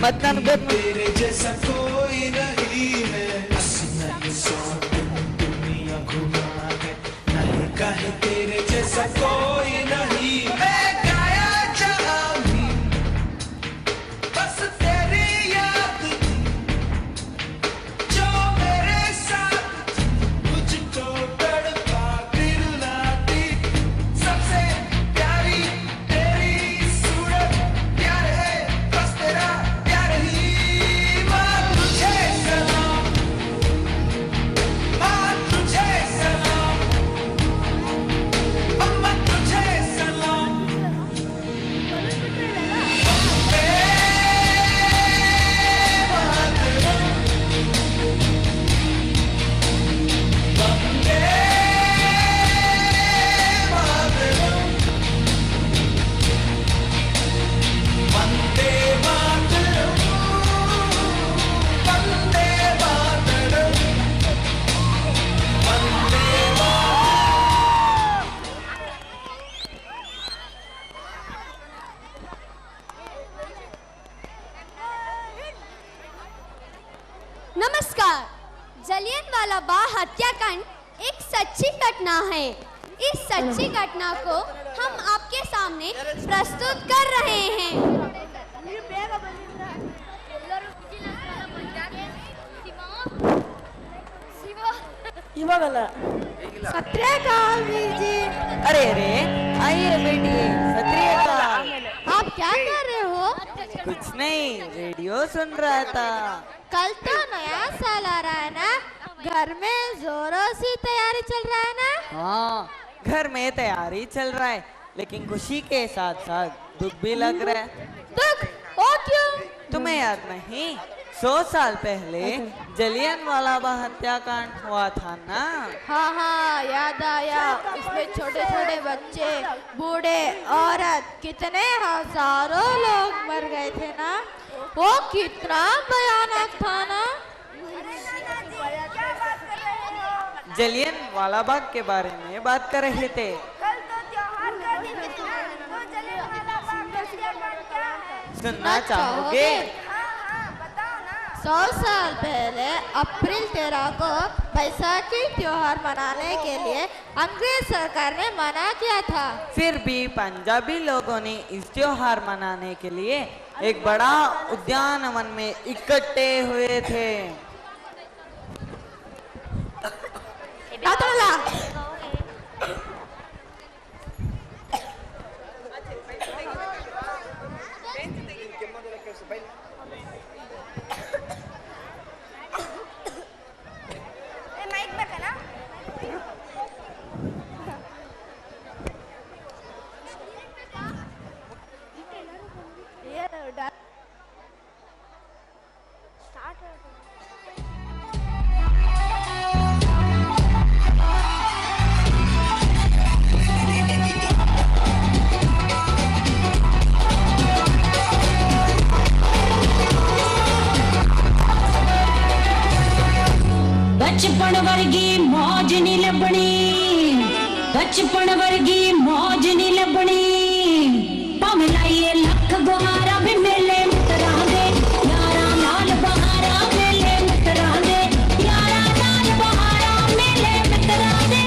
मतदान तेरे जैसा कोई नहीं है, दुनिया घुमा है, नहीं कहे तेरे जैसा कोई नहीं। मैं गाया जहाँ भी बस तेरी याद थी, जो मेरे साथ मुझको तड़पा दिल लाती। सबसे प्यारी तेरी सूरत, प्यार है बस तेरा प्यार ही। माँ तुझे सलाम, माँ तुझे सलाम, अम्मा तुझे सलाम। वंदे मातरम, वंदे मातरम, वंदे नमस्कार। जलियांवाला बाग हत्याकांड एक सच्ची घटना है। इस सच्ची घटना को हम आपके सामने प्रस्तुत कर रहे हैं। सत्याकाल जी। अरे अरे आइए बेटी, सत्रीकाल। आप क्या कर रहे हो? कुछ नहीं, रेडियो सुन रहा था। कल तो नया साल आ रहा है ना, घर में जोरों से तैयारी चल रहा है ना? हाँ, घर में तैयारी चल रहा है, लेकिन खुशी के साथ साथ दुख भी लग रहा है। दुख? वो क्यों? तुम्हें याद नहीं, 100 साल पहले जलियांवाला बाग हत्याकांड हुआ था ना? हाँ हाँ, याद आया। उसमें छोटे छोटे बच्चे, बूढ़े, औरत, कितने हजारों लोग मर गए थे ना। वो कितना भयानक था ना। जलियांवाला बाग के बारे में बात कर रहे थे। कल तो त्योहार का दिन है ना, तो जलियांवाला बाग का हत्याकांड क्या है? सुनना चाहोगे? हाँ, बताओ ना। 100 साल पहले अप्रैल 13 को बैसाखी त्योहार मनाने के लिए अंग्रेज सरकार ने मना किया था। फिर भी पंजाबी लोगों ने इस त्योहार मनाने के लिए एक बड़ा उद्यानवन में इकट्ठे हुए थे। माइक पे ना। बचपन वर्गी मौज नहीं लबनी, बचपन वर्गी मौज नहीं लबनी। भावें लाइए लख गुहारा भी मेले मित्रा दे, यारा नाल बहारा मेले मित्रा दे, यारा नाल बहारा मेले मित्रा दे,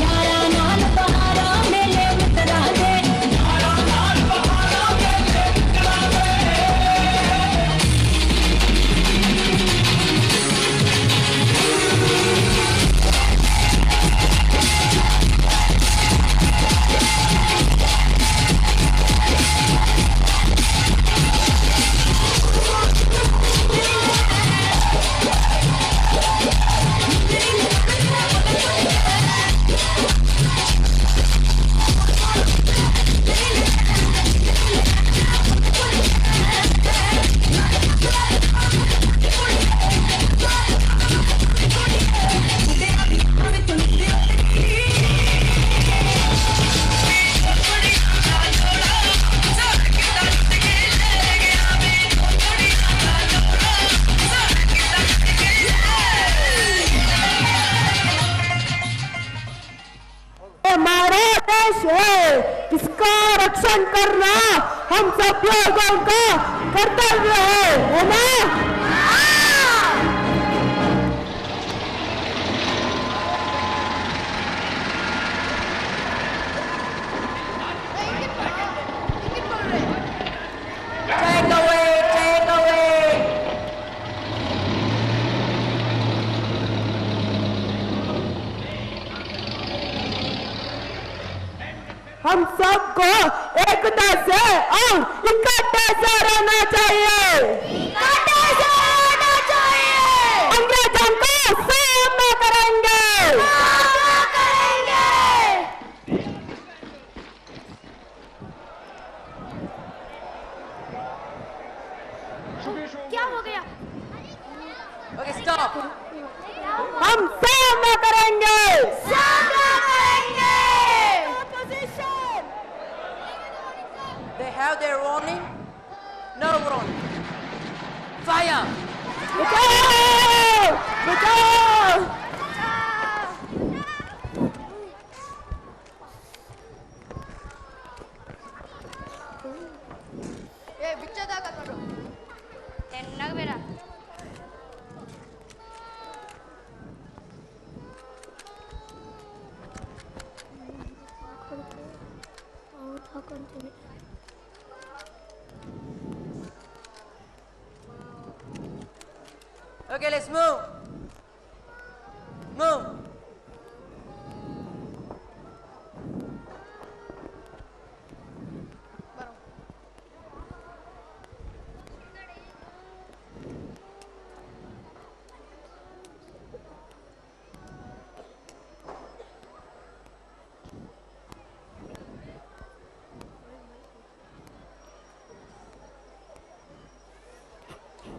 यारा नाल बहारा मेले मित्रा दे, यारा नाल बहारा मेले मित्रा दे। हमारा देश है, किसका रक्षण करना हम सब लोगों का कर्तव्य है ना? Take away, take away. हम सबको एकता से और इकट्ठे से रहना चाहिए। इकट्ठे से रहना चाहिए। अंग्रेजों को सामना करेंगे। सामना करेंगे। क्या हो गया? Okay, stop. हम सामना करेंगे। सामना करेंगे। They have their warning. No warning. Fire. बचाओ! बचाओ! Okay, let's move. Move.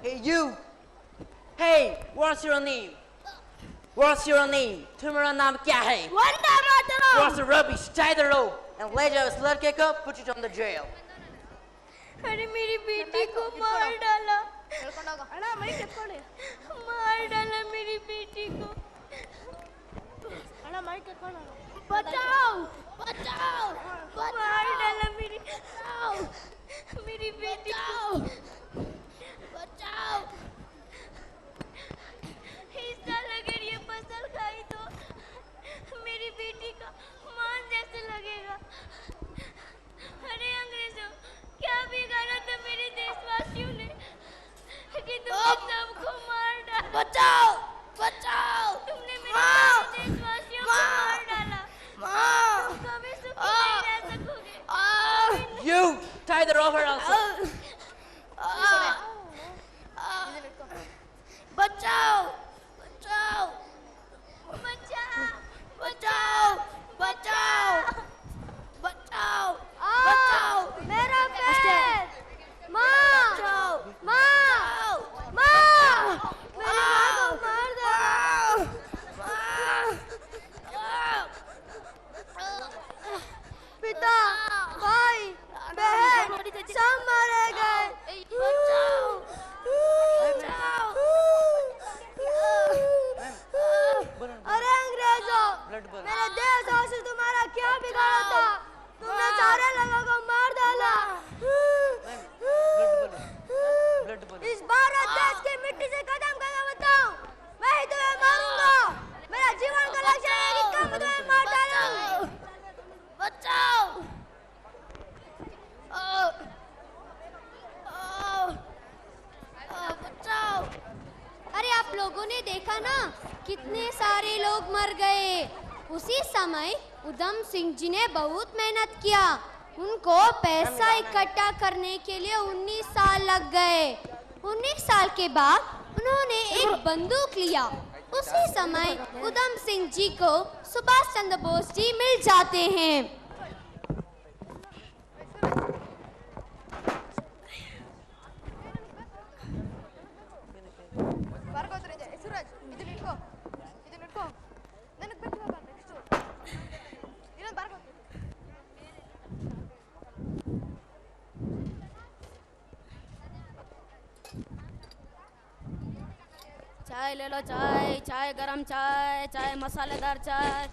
Hey, you. Hey, what's your name? What's your name? तुम्हारा नाम क्या है? Vande Mataram. What's the rubbish? Tie the rope and let us लड़के को put it on the jail. अरे मेरी बेटी को मार डाला। मार डाला मेरी बेटी को। बचाओ! बचाओ! मार डाला मेरी बेटी को। बचाओ! इस साल अगर ये फसल खाई तो मेरी बेटी का मान जैसे लगेगा। अरे अंग्रेजों, क्या बिगाड़ा था मेरे देशवासियों ने कि तुमने सबको मार डाला। बचाओ! बचाओ! तुमने मेरे देशवासियों को मार डाला। तुम कभी सुखी नहीं रह सकोगे। You tie the rope also. बचाओ! बचाओ! बचाओ! बचाओ! बचाओ! बचाओ! बचाओ! मेरा पैर! माँ! माँ! माँ! मेरी माँ को मार दो! पिता, भाई, बहन, सब मारे गए। बचाओ! बचाओ! अरे अंग्रेजों, मेरे देश से तुम्हारा क्या बिगाड़ा था? तुमने सारे लोगों को मार डाला। इस भारत देश की मिट्टी से कदम कदम बताओ, मैं ही तुम्हें मारूंगा। मेरा जीवन का लक्ष्य है कि कब तुम्हें मार डालूं। बचाओ! बचाओ! अरे आप लोगों ने देखा ना, कितने सारे लोग मर गए। उसी समय उधम सिंह जी ने बहुत मेहनत किया। उनको पैसा इकट्ठा करने के लिए 19 साल लग गए। 19 साल के बाद उन्होंने एक बंदूक लिया। उसी समय उधम सिंह जी को सुभाष चंद्र बोस जी मिल जाते हैं। चाय ले लो, चाय, चाय गरम चाय, चाय मसालेदार चाय,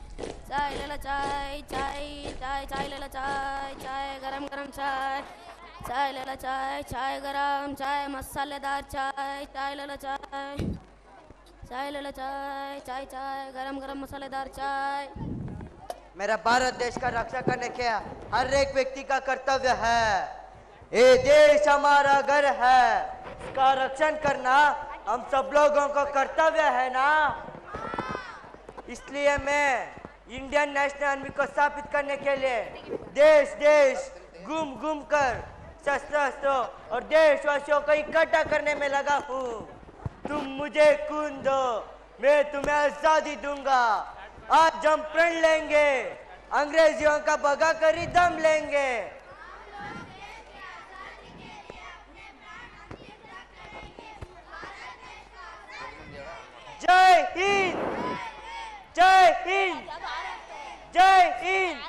चाय ले लो, चाय, चाय, चाय, चाय ले लो, चाय, चाय गरम गरम चाय, चाय ले लो चाय, चाय गरम चाय मसालेदार चाय, चाय ले लो चाय, चाय ले लो चाय, चाय चाय गरम गरम मसालेदार चाय। मेरा भारत देश का रक्षा करने के हर एक व्यक्ति का कर्तव्य है। ये देश हमारा घर है, इसका रक्षण करना हम सब लोगों का कर्तव्य है ना। इसलिए मैं इंडियन नेशनल आर्मी को स्थापित करने के लिए देश देश घूम घूम कर शस्त्र और देशवासियों को इकट्ठा करने में लगा हूँ। तुम मुझे खून दो, मैं तुम्हें आजादी दूंगा। आज हम प्रण लेंगे, अंग्रेजियों का भगा कर ही दम लेंगे। जय हिंद, जय हिंद, जय हिंद।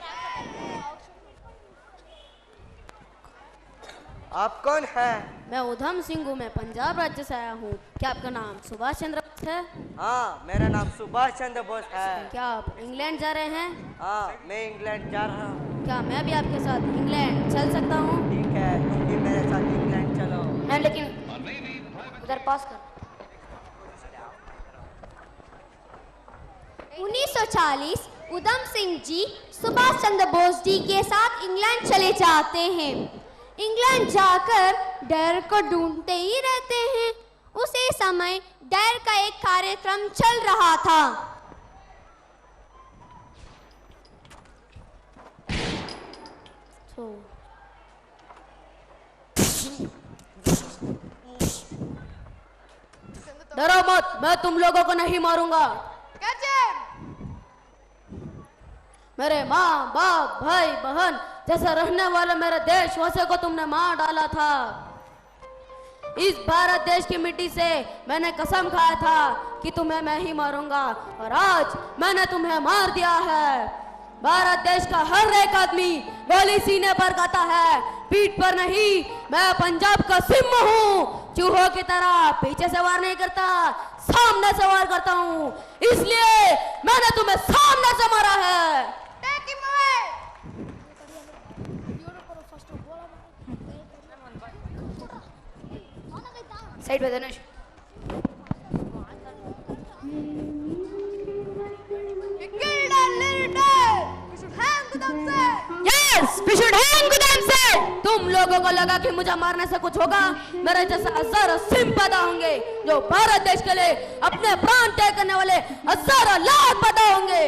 आप कौन हैं? मैं उधम सिंह हूँ, मैं पंजाब राज्य से आया हूँ। क्या आपका नाम सुभाष चंद्र बोस है? हाँ, मेरा नाम सुभाष चंद्र बोस है। क्या आप इंग्लैंड जा रहे हैं? हाँ, मैं इंग्लैंड जा रहा हूँ। क्या मैं भी आपके साथ इंग्लैंड चल सकता हूँ? ठीक है, तुम भी मेरे साथ इंग्लैंड चलो। नहीं, लेकिन उधर पास कर। 1940 उधम सिंह जी सुभाष चंद्र बोस जी के साथ इंग्लैंड चले जाते हैं। इंग्लैंड जाकर डर को ढूंढते ही रहते हैं। उसी समय डर का एक कार्यक्रम चल रहा था। डरो मत, मैं तुम लोगों को नहीं मारूंगा। मेरे माँ बाप भाई बहन जैसे रहने वाले मेरे देशवासियों को तुमने मार डाला था। इस भारत देश की मिट्टी से मैंने कसम खाया था कि तुम्हें मैं ही मारूंगा, और आज मैंने तुम्हें मार दिया है। भारत देश का हर एक आदमी गोली सीने पर गाता है, पीठ पर नहीं। मैं पंजाब का सिंह हूँ, चूहों की तरह पीछे से वार नहीं करता, सामने से वार करता हूँ। इसलिए मैंने तुम्हें सामने से मारा है। साइड पे देना। Yes, we should hang them से। तुम लोगों को लगा कि मुझे मारने से कुछ होगा? मेरे जैसे हजारों सिंह पैदा होंगे जो भारत देश के लिए अपने प्राण त्याग करने वाले हजारों लाख पैदा होंगे।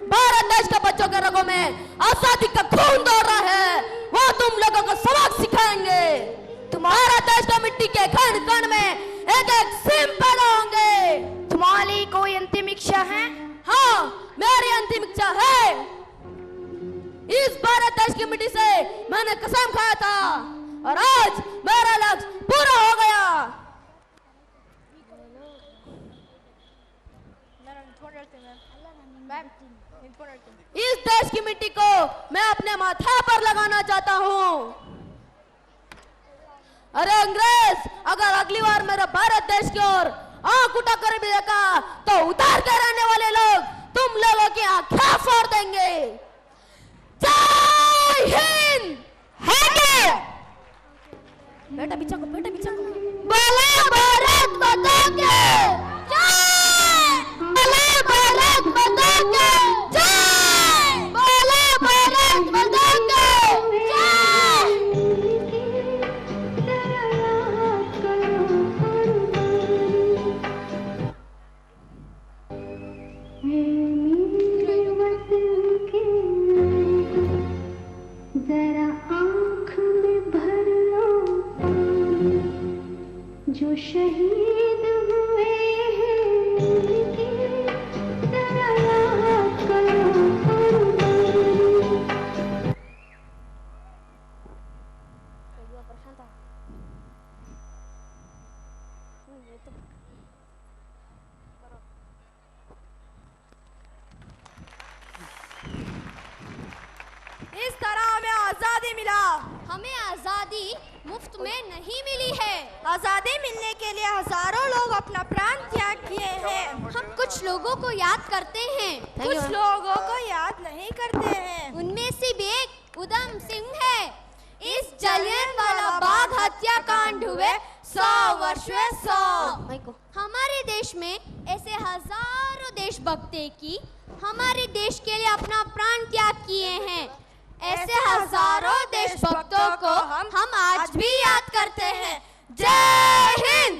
भारत देश के बच्चों के रगों में आजादी का खून दौड़ रहा है, वो तुम लोगों को सबक सिखाएंगे। तुम्हारा देश का मिट्टी के कण कण में एक एक सिंह पैदा होंगे। तुम्हारी कोई अंतिम इच्छा है? हाँ, मेरी अंतिम इच्छा है। इस भारत देश की मिट्टी से मैंने कसम खाया था, और आज मेरा लक्ष्य पूरा हो गया। इस देश की मिट्टी को मैं अपने माथा पर लगाना चाहता हूँ। अरे अंग्रेज, अगर अगली बार मेरे भारत देश की ओर आंख उठा कर भी देखा तो उतार के रहने वाले लोग तुम लोगों की आंखें फोड़ देंगे। जय हिंद। बेटा पीछे को, बेटा पीछे को। बोले भारत माता की जय। बोले भारत माता की जय। बोले भारत माता की जय। जरा आँख में भर लो जो शहीद हुए हैं उनकी जरा याद करो। इस तरह हमें आजादी मिला। हमें आजादी मुफ्त में नहीं मिली है। आजादी मिलने के लिए हजारों लोग अपना प्राण त्याग किए हैं। हम कुछ लोगों को याद करते हैं, कुछ लोगों को याद नहीं करते हैं। उनमें से भी एक उधम सिंह है। इस जलियांवाला बाग हत्याकांड हुए 100 वर्ष हुए 100। हमारे देश में ऐसे हजारों देशभक्त की हमारे देश के लिए अपना प्राण त्याग किए हैं। ऐसे हजारों देशभक्तों को हम आज भी याद करते हैं। जय हिंद।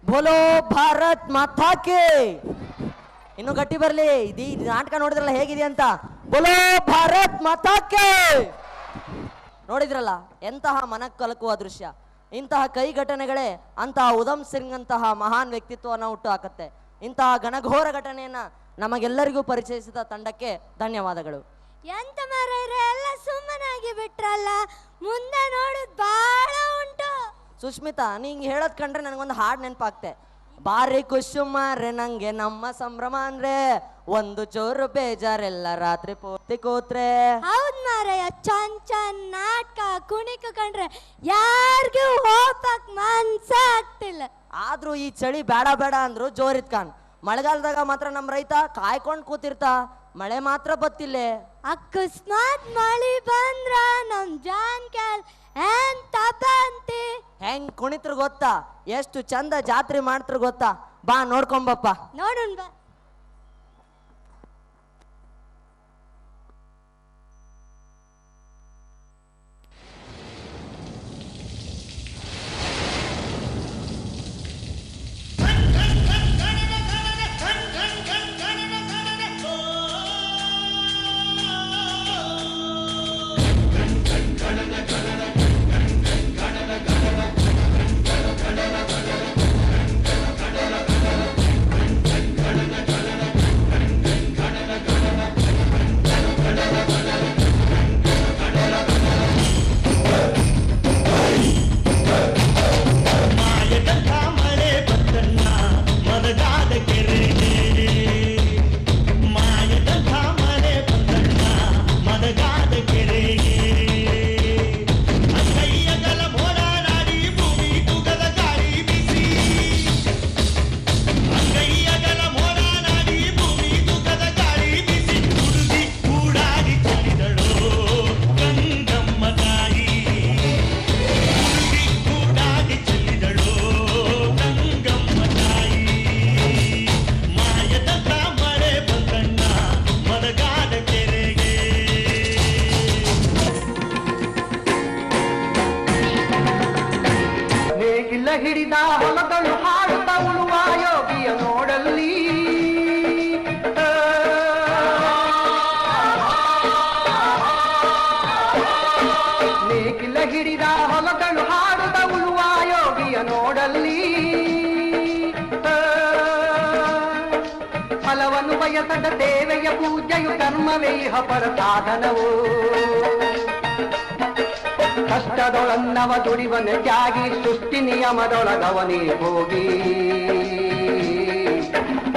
बोलो ಭಾರತ್ ಮಾತಾ ಕೆ ಇನ್ನು ಗಟ್ಟಿ ಬರಲಿ ಇದು ನಾಟಕ ನೋಡಿದ್ರಲ್ಲ ಹೇಗಿದೆ ಅಂತ ಬೋಲೋ ಭಾರತ್ ಮಾತಾ ಕೆ ನೋಡಿದ್ರಲ್ಲ ಎಂತಹ ಮನಕಲಕುವ ದೃಶ್ಯ ಇಂತಹ ಕೈ ಘಟನೆಗಳೇ ಅಂತಹ ಉಧಮ್ ಸಿಂಗ್ ಅಂತಹ ಮಹಾನ್ ವ್ಯಕ್ತಿತ್ವವನ್ನು ಹುಟ್ಟು ಹಾಕುತ್ತೆ ಇಂತಹ ಘನಘೋರ ಘಟನೆಯನ್ನ ನಮಗೆಲ್ಲರಿಗೂ ಪರಿಚಯಿಸಿದ ತಂಡಕ್ಕೆ ಧನ್ಯವಾದಗಳು ಎಂತ ಮಾರಾಯರೆ ಎಲ್ಲ ಸುಮ್ಮನಾಗಿ ಬಿಟ್ರಲ್ಲ ಮುಂದೆ ನೋಡೋದು ಬಹಳ ಉಂಟು ಸುಷ್ಮಿತಾ ನೀ ಹಿಂಗೆ ಹೇಳೋದ್ ಕಂಡ್ರೆ ನನಗೊಂದು ಹಾಡು ನೆನಪಾಗ್ತೆ ಬಾರಿ ಕುಸುಮಾರೆ ನಂಗೆ ನಮ್ಮ ಸಂಭ್ರಮ ಅಂದ್ರೆ ಒಂದು ಚೋರು ಬೇಜಾರೆಲ್ಲ ರಾತ್ರಿ ಪೂರ್ತಿ ಕೂತ್ರೆ ಹೌದ್ ಮಾರಾಯ ಚಂದ್ ನಾಟಕ ಕುಣಿಕ ಕಂಡ್ರೆ ಯಾರಿಗೂ ಹೋಗಕ್ ಮನ್ಸ ಆಗ್ತಿಲ್ಲ ಆದ್ರೂ ಈ ಚಳಿ ಬೇಡ ಬೇಡ ಅಂದ್ರು ಜೋರಿತ್ ಖಾನ್ ಮಳೆಗಾಲದಾಗ ಮಾತ್ರ ನಮ್ಮ ರೈತ ಕಾಯ್ಕೊಂಡ್ ಕೂತಿರ್ತಾ ಮಳೆ ಮಾತ್ರ ಬತ್ತಿಲ್ಲ ಅಕಸ್ಮಾತ್ ಮಳಿ ಬಂದ್ರ ನಮ್ ಜಾನ್ ಕ್ಯಾಲ್ ಎಂತ ಬಂತಿ ಹೆಂಗ್ ಕುಣಿತ್ರ ಗೊತ್ತಾ ಎಷ್ಟು ಚಂದ ಜಾತ್ರೆ ಮಾಡ್ತಾರ ಗೊತ್ತಾ ಬಾ ನೋಡ್ಕೊಂಬಪ್ಪ ನೋಡೋಣ ಬಾ ಹಿಡಿದ ಹೊಲಗಳು ಹಾಡುತ್ತ ಉಳುವ ಯೋಗಿಯ ನೋಡಲ್ಲಿ ನೇಗಿಲ ಹಿಡಿದ ಹೊಲಗಳು ಹಾಡುತ್ತ ಉಳುವ ಯೋಗಿಯ ನೋಡಲ್ಲಿ ಫಲವನ್ನು ಬಯಸದ ದೇವೆಯ ಪೂಜೆಯು ಕರ್ಮವೇ ಇಹ ಪರ ಸಾಧನವು ಕಷ್ಟದೊಳನ್ನವ ದುಡಿವನೆ ತ್ಯಾಗಿ ಸೃಷ್ಟಿ ನಿಯಮದೊಳಗವನೇ ಹೋಗಿ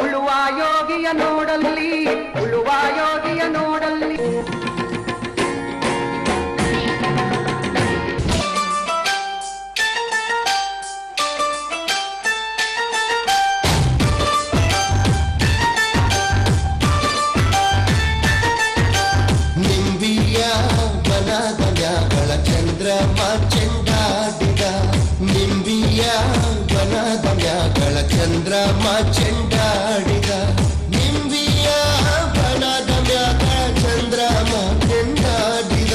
ಉಳುವ ಯೋಗಿಯ ನೋಡಲ್ಲಿ ಉಳುವ ಯೋಗಿಯ ನೋಡಲ್ಲಿ ಚಂದ್ರಮ ಚೆಂಡಾಡಿದ ನಿಂಬಿಯ ಬಣದ ಮ್ಯಾಗ ಚಂದ್ರಮ ಚೆಂಡಾಡಿದ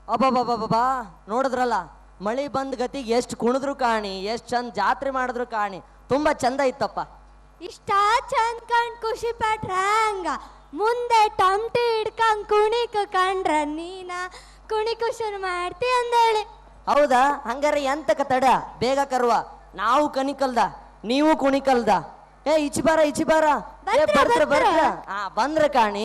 ಅಬ್ಬಬ್ಬಬ್ಬಬ್ಬಾ ನೋಡಿದ್ರಲ್ಲ, ಮಳಿ ಬಂದ್ ಗತಿಗೆ ಎಷ್ಟು ಕುಣಿದ್ರು ಕಾಣಿ, ಎಷ್ಟು ಚಂದ ಜಾತ್ರೆ ಮಾಡಿದ್ರು ಕಾಣಿ, ತುಂಬಾ ಚಂದ ಇತ್ತಪ್ಪ. ಇಷ್ಟ ಚಂದ ಕಂಡ್ ಖುಷಿ ಪಟ್ರ ಹಂಗ ಮುಂದೆ ಟಮಟಿ ಹಿಡ್ಕಂಡ್ ಕುಣಿಕ ಕಂಡ್ರ ನೀನ ಕುಣಿಕು ಶುರು ಮಾಡ್ತಿ ಅಂದೇಳಿ. ಹೌದಾ? ಹಂಗಾರೆ ಎಂತಕ ತಡ, ಬೇಗ ಕರುವ. ನಾವು ಕಣಿಕಲ್ದ, ನೀವು ಕುಣಿಕಲ್ದ. ಏ ಇಚಿ ಬಾರ ಏ ಬರ್ತ್ರ ಬಂದ್ರ ಕಾಣಿ.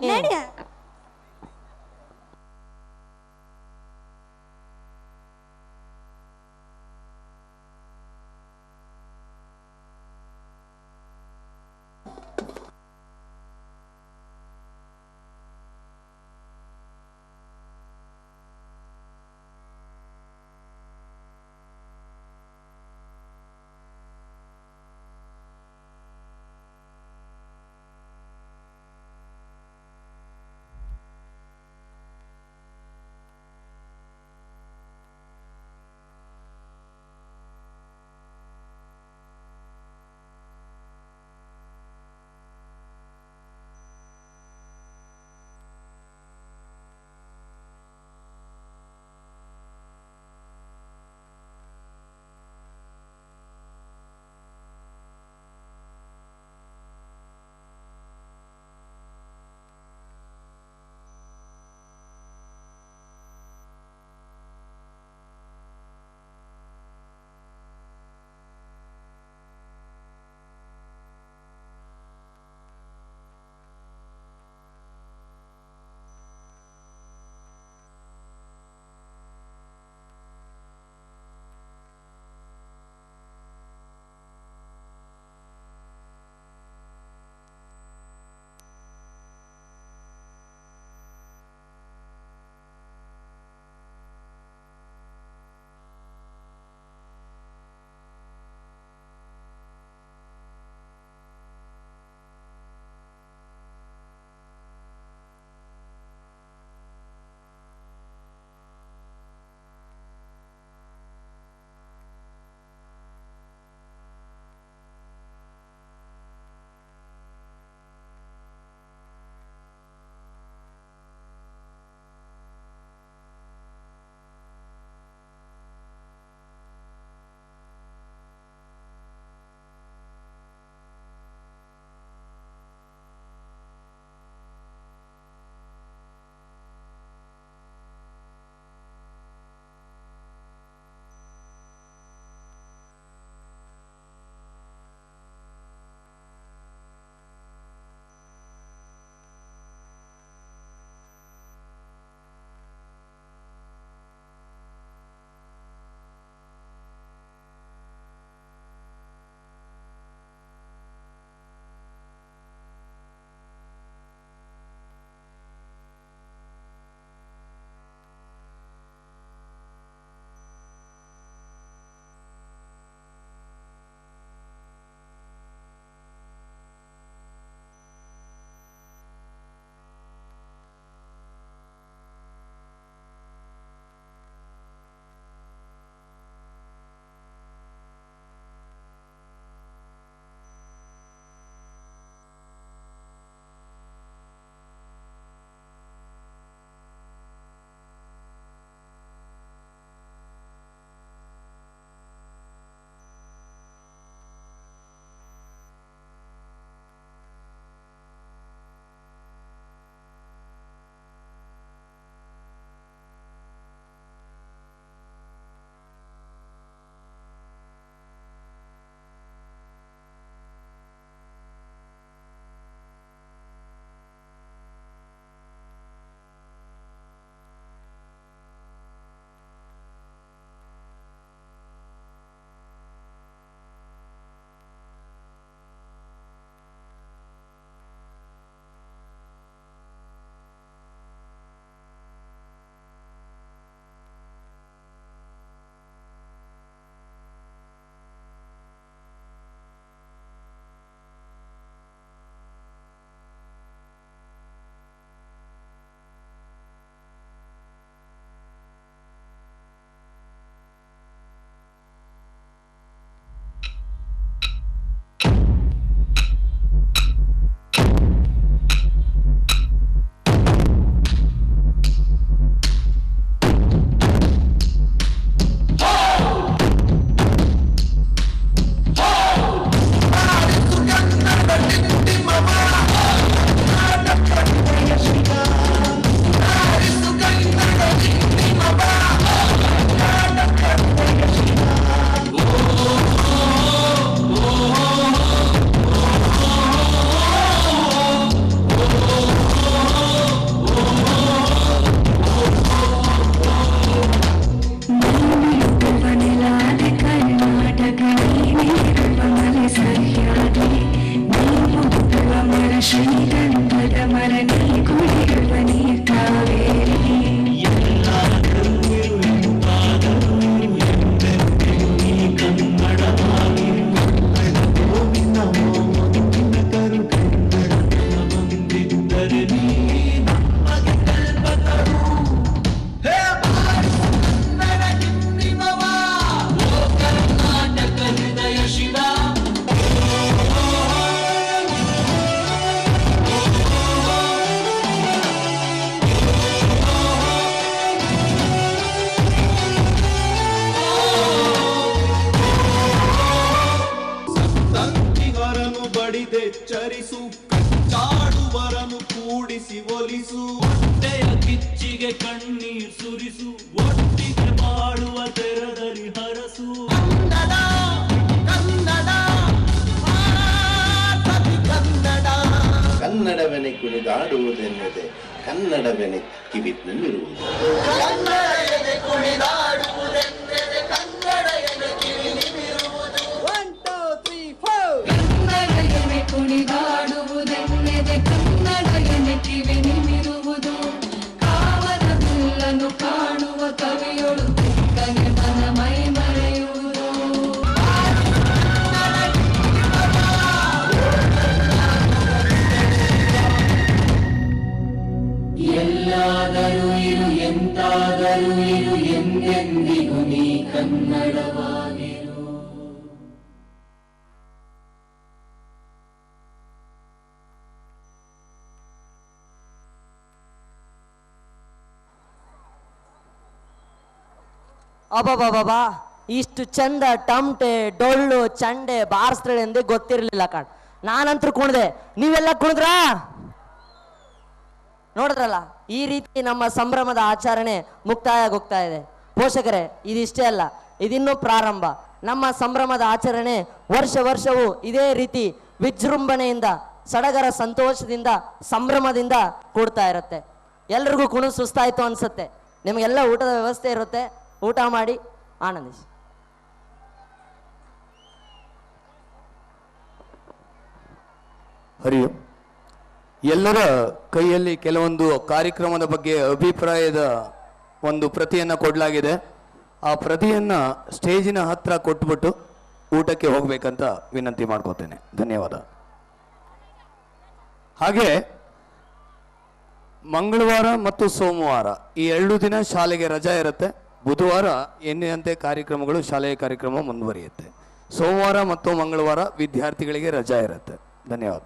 ಶ್ರೀಗಂಧದ ಮರನೇ ಕುಡಿಯುವ ನೀರ್ ಕಾವೇರಿ ಸಂತಿಗರನು ಬಡಿದೆಚ್ಚರಿಸು ಕಚ್ಚಾಡುವರನು ಕೂಡಿಸಿ ಒಲಿಸು ಹೊಟ್ಟೆಯ ಕಿಚ್ಚಿಗೆ ಕಣ್ಣೀರ್ ಸುರಿಸು ಒಟ್ಟಿಗೆ ಬಾಳುವ ತೆರದಲ್ಲಿ ಹರಸು ಕನ್ನಡ ಕನ್ನಡ ಕನ್ನಡ ಕನ್ನಡವೆನೆ ಕುಣಿದಾಡುವುದೆನ್ನದೆ ಕನ್ನಡವೆನೆ ಕಿವಿ ತುಂಬಿರುವುದು ಕನ್ನಡ ಕುಣಿದಾಡುವುದೆನ್ನದೆ ಕನ್ನಡ ಎನೆ ಕಿವಿ ನಿಮಿರುವುದು 1 2 3 4 ಕನ್ನಡ ಎನೆ ಕುಣಿದಾಡುವುದೆನ್ನದೆ ಕನ್ನಡ ಎನೆ ಕಿವಿ ನಿಮಿರುವುದು ಕಾವನ ಬಿಲ್ಲನ್ನು ಕಾಣುವ ಕವಿಯೊಳು ಕನೆ ಮನ ಮೈ ಮರೆಯುವುದು ಎಲ್ಲಾದರೂ ಇರು ಎಂತಾದರೂ ಇರು ಎಂದೆಂದಿಗೂ ನೀ ಕನ್ನಡವಾಗಿರು. ಅಬ್ಬಬ್ಬಬ್ಬಾ, ಇಷ್ಟು ಚಂದ ಟಮಟೆ ಡೊಳ್ಳು ಚಂಡೆ ಬಾರಿಸ್ತಾಳೆ ಎಂದೇ ಗೊತ್ತಿರಲಿಲ್ಲ ಕಣ್. ನಾನಂತೂ ಕುಣಿದೆ, ನೀವೆಲ್ಲ ಕುಣಿದ್ರಾ? ನೋಡಿದ್ರಲ್ಲ, ಈ ರೀತಿ ನಮ್ಮ ಸಂಭ್ರಮದ ಆಚರಣೆ ಮುಕ್ತಾಯ ಹೋಗ್ತಾ ಇದೆ. ಪೋಷಕರೇ, ಇದಿಷ್ಟೇ ಅಲ್ಲ, ಇದಿನ್ನೂ ಪ್ರಾರಂಭ. ನಮ್ಮ ಸಂಭ್ರಮದ ಆಚರಣೆ ವರ್ಷ ವರ್ಷವೂ ಇದೇ ರೀತಿ ವಿಜೃಂಭಣೆಯಿಂದ, ಸಡಗರ ಸಂತೋಷದಿಂದ, ಸಂಭ್ರಮದಿಂದ ಕೂಡ್ತಾ ಇರುತ್ತೆ. ಎಲ್ರಿಗೂ ಕುಣಿದು ಸುಸ್ತಾಯ್ತು ಅನ್ಸುತ್ತೆ. ನಿಮಗೆಲ್ಲ ಊಟದ ವ್ಯವಸ್ಥೆ ಇರುತ್ತೆ, ಊಟ ಮಾಡಿ ಆನಂದಿಸಿ. ಹರಿ ಓಂ. ಎಲ್ಲರ ಕೈಯಲ್ಲಿ ಕೆಲವೊಂದು ಕಾರ್ಯಕ್ರಮದ ಬಗ್ಗೆ ಅಭಿಪ್ರಾಯದ ಒಂದು ಪ್ರತಿಯನ್ನು ಕೊಡಲಾಗಿದೆ. ಆ ಪ್ರತಿಯನ್ನು ಸ್ಟೇಜಿನ ಹತ್ರ ಕೊಟ್ಬಿಟ್ಟು ಊಟಕ್ಕೆ ಹೋಗ್ಬೇಕಂತ ವಿನಂತಿ ಮಾಡ್ಕೋತೇನೆ. ಧನ್ಯವಾದ. ಹಾಗೆ ಮಂಗಳವಾರ ಮತ್ತು ಸೋಮವಾರ ಈ 2 ದಿನ ಶಾಲೆಗೆ ರಜಾ ಇರುತ್ತೆ. ಬುಧವಾರ ಎಂದಿನಂತೆ ಕಾರ್ಯಕ್ರಮಗಳು, ಶಾಲೆಯ ಕಾರ್ಯಕ್ರಮ ಮುಂದುವರಿಯುತ್ತೆ. ಸೋಮವಾರ ಮತ್ತು ಮಂಗಳವಾರ ವಿದ್ಯಾರ್ಥಿಗಳಿಗೆ ರಜಾ ಇರುತ್ತೆ. ಧನ್ಯವಾದ.